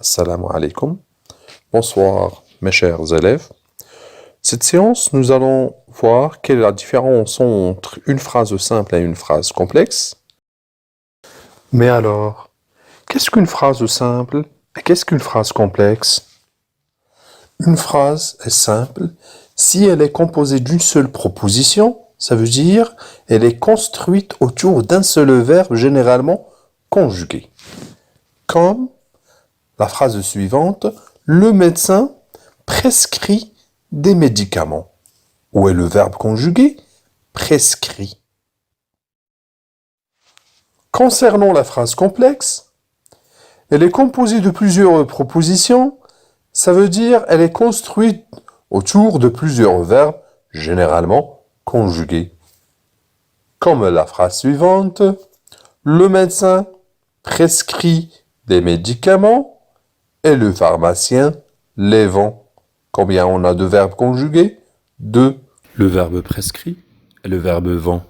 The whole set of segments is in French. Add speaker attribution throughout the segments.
Speaker 1: Assalamu alaikum. Bonsoir mes chers élèves. Cette séance, nous allons voir quelle est la différence entre une phrase simple et une phrase complexe. Mais alors, qu'est-ce qu'une phrase simple et qu'est-ce qu'une phrase complexe? Une phrase est simple si elle est composée d'une seule proposition, ça veut dire elle est construite autour d'un seul verbe généralement conjugué. Comme la phrase suivante, le médecin prescrit des médicaments. Où est le verbe conjugué? Prescrit. Concernant la phrase complexe, elle est composée de plusieurs propositions, ça veut dire elle est construite autour de plusieurs verbes, généralement conjugués. Comme la phrase suivante, le médecin prescrit des médicaments et le pharmacien les vend. Combien on a de verbes conjugués? 2.
Speaker 2: Le verbe prescrit et le verbe vend.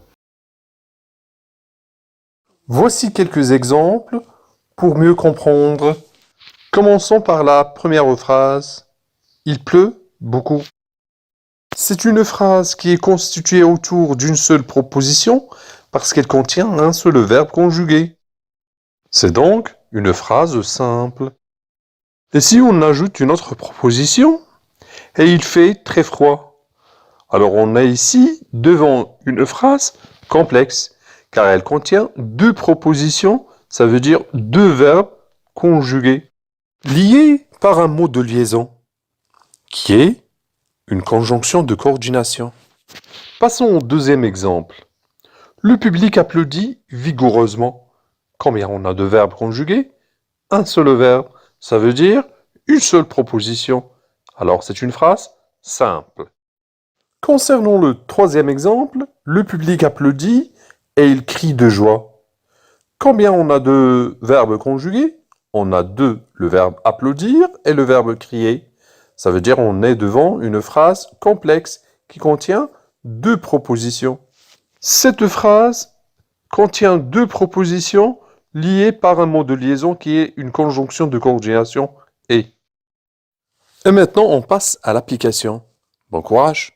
Speaker 1: Voici quelques exemples pour mieux comprendre. Commençons par la première phrase. Il pleut beaucoup. C'est une phrase qui est constituée autour d'une seule proposition parce qu'elle contient un seul verbe conjugué. C'est donc une phrase simple. Et si on ajoute une autre proposition, et il fait très froid, alors on est ici devant une phrase complexe, car elle contient deux propositions, ça veut dire deux verbes conjugués, liés par un mot de liaison, qui est une conjonction de coordination. Passons au deuxième exemple. Le public applaudit vigoureusement. Combien on a de verbes conjugués? Un seul verbe, ça veut dire une seule proposition. Alors c'est une phrase simple. Concernant le troisième exemple, le public applaudit et il crie de joie. Combien on a de verbes conjugués? On a deux, le verbe applaudir et le verbe crier. Ça veut dire on est devant une phrase complexe qui contient deux propositions. Cette phrase contient deux propositions liées par un mot de liaison qui est une conjonction de coordination et. Et maintenant, on passe à l'application. Bon courage!